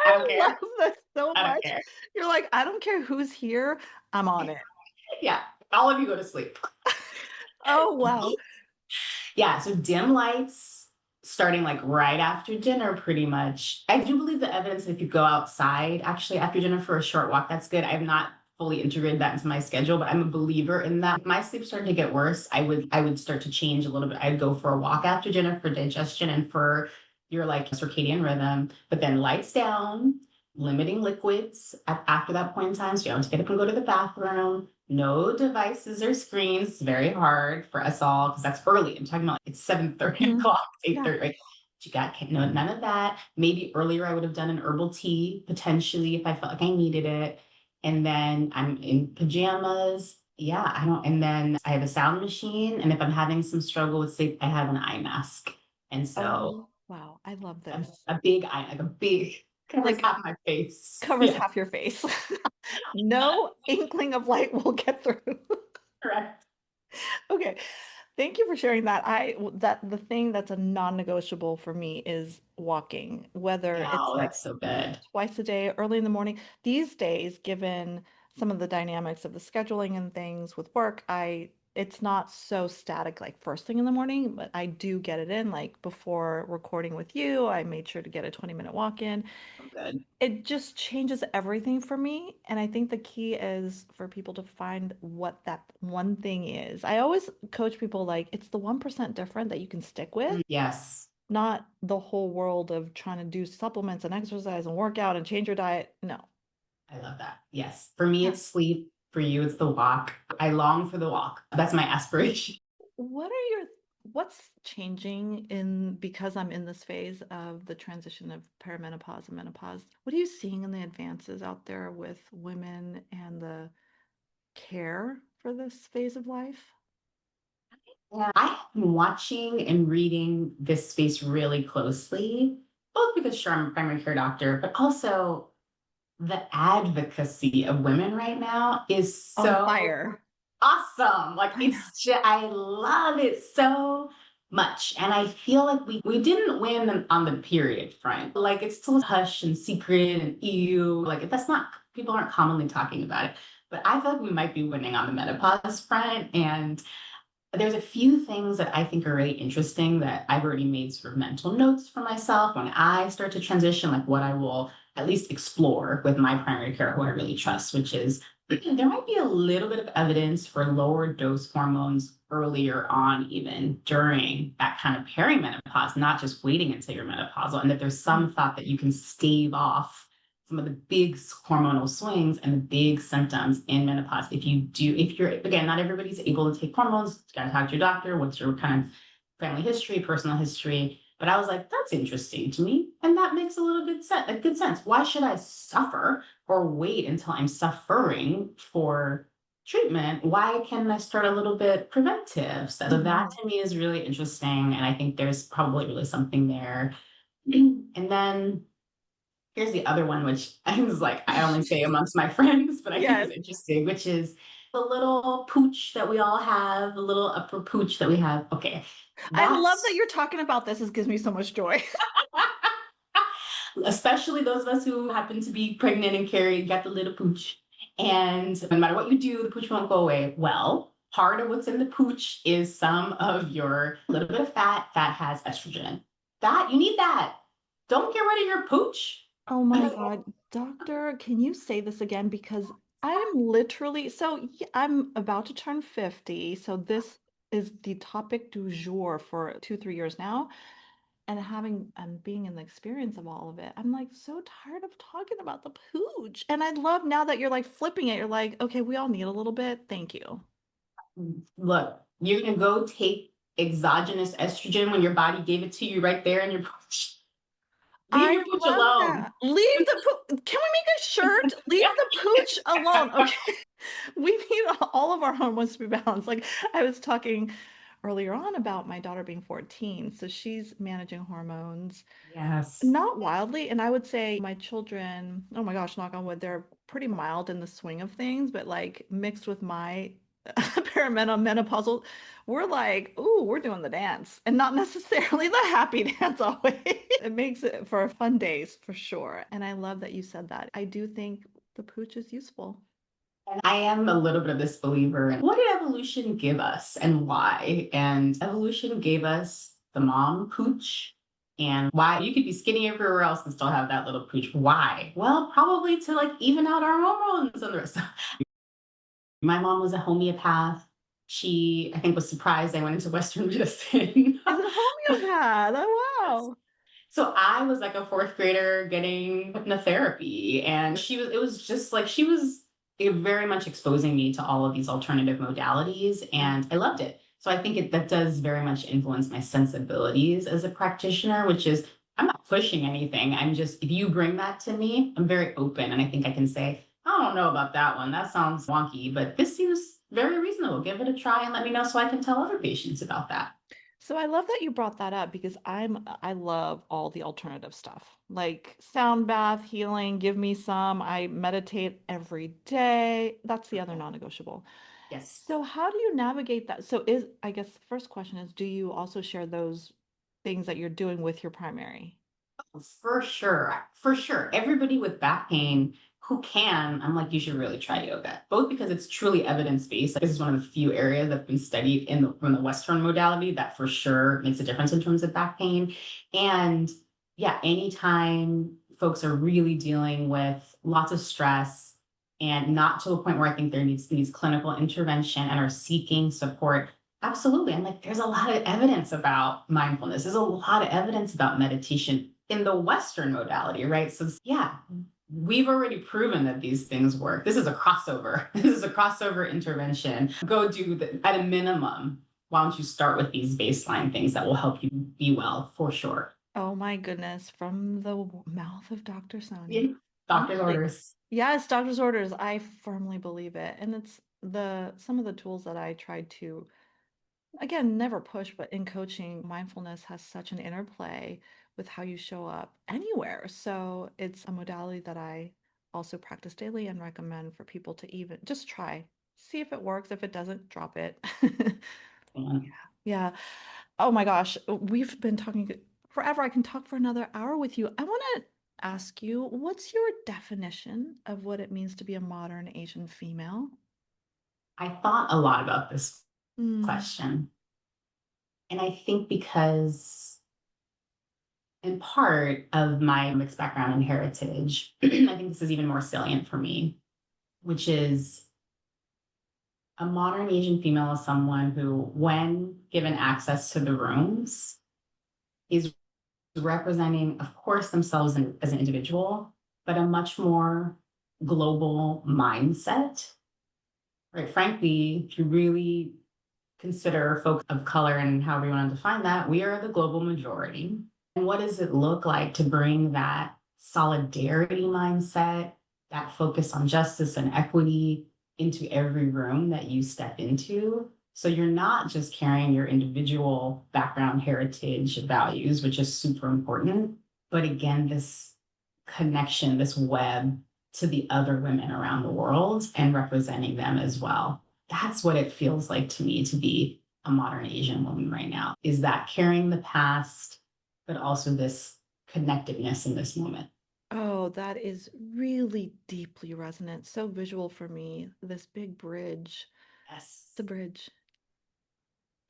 S2: don't
S1: I love
S2: care.
S1: this so
S2: I don't
S1: much.
S2: care.
S1: You're like, I don't care who's here, I'm on it.
S2: Yeah. All of you go to sleep.
S1: Oh, wow.
S2: Yeah, so dim lights starting like right after dinner, pretty much. I do believe the evidence that if you go outside actually after dinner for a short walk, that's good. I've not fully integrated that into my schedule, but I'm a believer in that. If my sleep started to get worse, I would start to change a little bit. I'd go for a walk after dinner for digestion and for your like circadian rhythm, but then lights down, limiting liquids after that point in time. So you don't have to get up and go to the bathroom. No devices or screens. It's very hard for us all because that's early. I'm talking about like it's 7:30
S1: Mhm.
S2: o'clock,
S1: Yeah.
S2: 8:30, right? You got no, none of that. Maybe earlier I would have done an herbal tea potentially if I felt like I needed it. And then I'm in pajamas. Yeah, I don't. And then I have a sound machine. And if I'm having some struggle with sleep, I have an eye mask. And so
S1: Oh, wow. I love
S2: a,
S1: this.
S2: a big eye, like a big covers
S1: Like
S2: half my face.
S1: covers
S2: Yeah,
S1: half your face. No inkling of light will get through.
S2: correct.
S1: Okay. Thank you for sharing that. That the thing that's a non-negotiable for me is walking, whether
S2: Yeah,
S1: it's
S2: oh,
S1: like
S2: that's so good.
S1: twice a day, early in the morning. These days, given some of the dynamics of the scheduling and things with work, I it's not so static like first thing in the morning, but I do get it in. Like before recording with you, I made sure to get a 20-minute walk in.
S2: So good.
S1: It just changes everything for me. And I think the key is for people to find what that one thing is. I always coach people like it's the 1% different that you can stick with,
S2: Yes,
S1: not the whole world of trying to do supplements and exercise and work out and change your diet. No.
S2: I love that. Yes. For me,
S1: Yeah.
S2: it's sleep. For you, it's the walk. I long for the walk. That's my aspiration.
S1: What's changing in because I'm in this phase of the transition of perimenopause and menopause? What are you seeing in the advances out there with women and the care for this phase of life?
S2: Yeah, I have been watching and reading this space really closely, both because sure, I'm a primary care doctor, but also the advocacy of women right now is
S1: On
S2: so
S1: fire.
S2: awesome. Like
S1: I know.
S2: it's just, I love it so much. And I feel like we didn't win on the period front. Like it's still hush and secret and EU. Like that's not, people aren't commonly talking about it. But I feel like we might be winning on the menopause front. And there's a few things that I think are really interesting that I've already made sort of mental notes for myself when I start to transition, like what I will at least explore with my primary care, who I really trust, which is there might be a little bit of evidence for lower dose hormones earlier on, even during that kind of perimenopause, not just waiting until you're menopausal, and that there's some thought that you can stave off some of the big hormonal swings and the big symptoms in menopause. If you're, again, not everybody's able to take hormones, you gotta talk to your doctor. What's your kind of family history, personal history? But I was like, that's interesting to me. And that makes a little bit sense, a good sense. Why should I suffer or wait until I'm suffering for treatment? Why can't I start a little bit preventive? So that
S1: Mhm.
S2: to me is really interesting. And I think there's probably really something there. And then here's the other one, which I was like, I only say amongst my friends, but I think is
S1: Yes.
S2: interesting, which is the little pooch that we all have, the little upper pooch that we have. Okay.
S1: I love that
S2: That's
S1: you're talking about this. This gives me so much joy.
S2: especially those of us who happen to be pregnant and carry, got the little pooch. And no matter what you do, the pooch won't go away. Well, part of what's in the pooch is some of your little bit of fat. Fat has estrogen. That you need that. Don't get rid of your pooch.
S1: Oh my God, doctor, can you say this again? Because I'm literally, I'm about to turn 50. So this is the topic du jour for 2, 3 years now. And having and being in the experience of all of it, I'm like so tired of talking about the pooch. And I love now that you're like flipping it. You're like, okay, we all need a little bit. Thank you.
S2: Look, you're gonna go take exogenous estrogen when your body gave it to you right there in your pooch. Leave
S1: I
S2: your pooch
S1: love
S2: alone.
S1: that. Leave the pooch. Can we make a shirt? Leave the pooch alone. Okay. We need all of our hormones to be balanced. Like I was talking earlier on about my daughter being 14. So she's managing hormones,
S2: Yes.
S1: not wildly. And I would say my children, oh my gosh, knock on wood, they're pretty mild in the swing of things, but like mixed with my menopausal, we're like, ooh, we're doing the dance and not necessarily the happy dance always. It makes it for fun days for sure. And I love that you said that. I do think the pooch is useful.
S2: And I am a little bit of this believer in what did evolution give us and why? And evolution gave us the mom pooch. And why you could be skinny everywhere else and still have that little pooch. Why? Well, probably to like even out our hormones and the rest. My mom was a homeopath. She, I think, was surprised I went into Western medicine.
S1: Is it homeopath? Oh, wow.
S2: So I was like a fourth grader getting hypnotherapy, and it was just like, she was very much exposing me to all of these alternative modalities,
S1: Yeah.
S2: and I loved it. So I think that does very much influence my sensibilities as a practitioner, which is, I'm not pushing anything. I'm just, if you bring that to me, I'm very open. And I think I can say, I don't know about that one. That sounds wonky, but this seems very reasonable. Give it a try and let me know so I can tell other patients about that.
S1: So I love that you brought that up because I love all the alternative stuff. Like sound bath, healing, give me some. I meditate every day. That's the other non-negotiable.
S2: Yes.
S1: So how do you navigate that? So is I guess the first question is, do you also share those things that you're doing with your primary?
S2: For sure. For sure. Everybody with back pain who can, I'm like, you should really try yoga, both because it's truly evidence based. This is one of the few areas that's been studied from the Western modality that for sure makes a difference in terms of back pain. And yeah, anytime folks are really dealing with lots of stress and not to a point where I think there needs clinical intervention and are seeking support. Absolutely. I'm like, there's a lot of evidence about mindfulness. There's a lot of evidence about meditation in the Western modality, right? So, yeah, we've already proven that these things work. This is a crossover. This is a crossover intervention. Go do at a minimum. Why don't you start with these baseline things that will help you be well for sure?
S1: Oh my goodness, from the mouth of Dr.
S2: Yeah.
S1: Soni.
S2: Doctor's
S1: Honestly,
S2: orders.
S1: yes, doctor's orders. I firmly believe it. And it's the some of the tools that I tried to, again, never push, but in coaching, mindfulness has such an interplay with how you show up anywhere. So it's a modality that I also practice daily and recommend for people to even just try. See if it works. If it doesn't, drop it.
S2: And
S1: Yeah. Oh my gosh, we've been talking forever. I can talk for another hour with you. I want to ask you, what's your definition of what it means to be a modern Asian female?
S2: I thought a lot about this
S1: Mm,
S2: question. And I think because in part of my mixed background and heritage, I think this is even more salient for me, which is a modern Asian female is someone who, when given access to the rooms, is representing, of course, themselves as an individual, but a much more global mindset. Right? Frankly, if you really consider folks of color and however you want to define that, we are the global majority. And what does it look like to bring that solidarity mindset, that focus on justice and equity into every room that you step into? So you're not just carrying your individual background, heritage, values, which is super important, but again, this connection, this web to the other women around the world and representing them as well. That's what it feels like to me to be a modern Asian woman right now, is that carrying the past, but also this connectedness in this moment.
S1: oh, that is really deeply resonant. So visual for me. This big bridge.
S2: Yes.
S1: The bridge.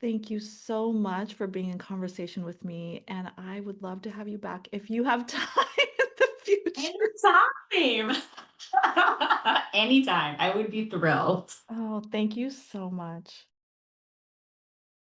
S1: Thank you so much for being in conversation with me. And I would love to have you back if you have time in the future.
S2: Anytime. Anytime. I would be thrilled.
S1: Oh, thank you so much.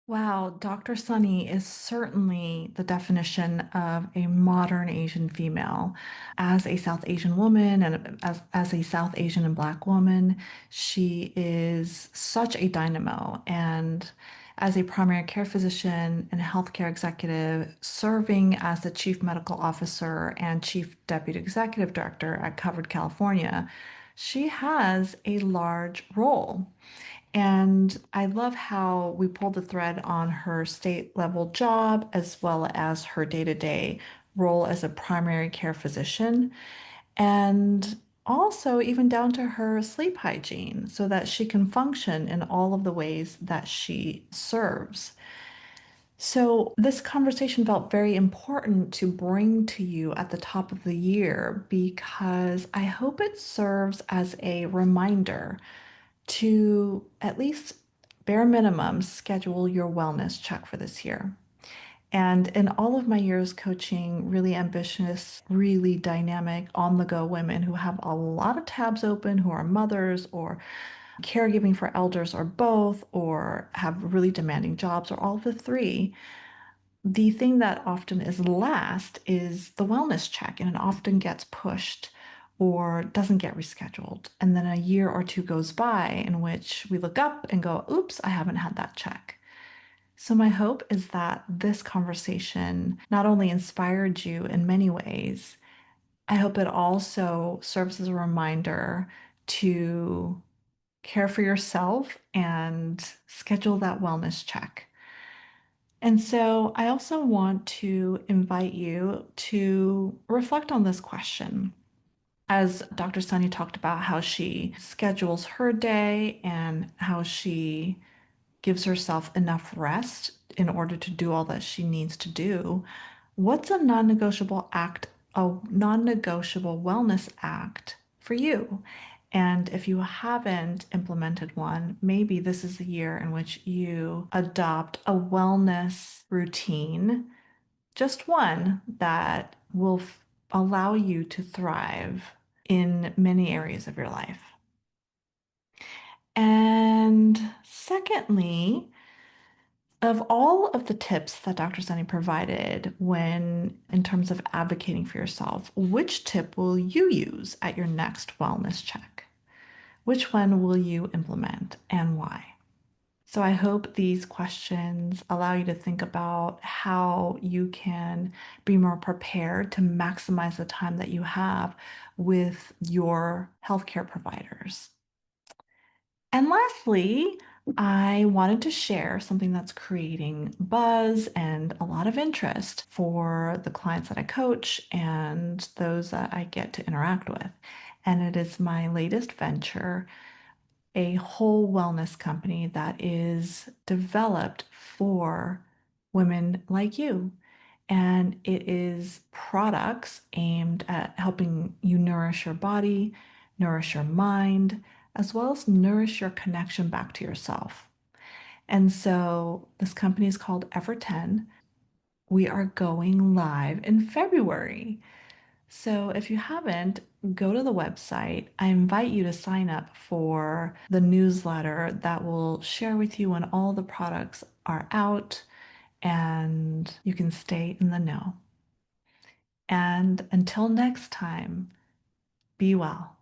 S1: Wow, Dr. Sunny is certainly the definition of a modern Asian female. As a South Asian woman and as a South Asian and Black woman, she is such a dynamo. And as a primary care physician and healthcare executive, serving as the chief medical officer and chief deputy executive director at Covered California, she has a large role. And I love how we pulled the thread on her state level job as well as her day-to-day role as a primary care physician, and also even down to her sleep hygiene so that she can function in all of the ways that she serves. So, this conversation felt very important to bring to you at the top of the year because I hope it serves as a reminder to at least bare minimum schedule your wellness check for this year. And in all of my years coaching really ambitious, really dynamic, on the go women who have a lot of tabs open, who are mothers or caregiving for elders or both, or have really demanding jobs or all of the three, the thing that often is last is the wellness check, and it often gets pushed or doesn't get rescheduled. And then a year or two goes by in which we look up and go, oops, I haven't had that check. So, my hope is that this conversation not only inspired you in many ways, I hope it also serves as a reminder to care for yourself and schedule that wellness check. And so I also want to invite you to reflect on this question. As Dr. Sunny talked about how she schedules her day and how she gives herself enough rest in order to do all that she needs to do, what's a non-negotiable act, a non-negotiable wellness act for you? And if you haven't implemented one, maybe this is the year in which you adopt a wellness routine, just one that will allow you to thrive in many areas of your life. And secondly, of all of the tips that Dr. Sunny provided when in terms of advocating for yourself, which tip will you use at your next wellness check? Which one will you implement and why? So I hope these questions allow you to think about how you can be more prepared to maximize the time that you have with your healthcare providers. And lastly, I wanted to share something that's creating buzz and a lot of interest for the clients that I coach and those that I get to interact with. And it is my latest venture, a whole wellness company that is developed for women like you. And it is products aimed at helping you nourish your body, nourish your mind, as well as nourish your connection back to yourself. And so this company is called Ever 10. We are going live in February. So if you haven't, go to the website. I invite you to sign up for the newsletter that will share with you when all the products are out and you can stay in the know. And until next time, be well.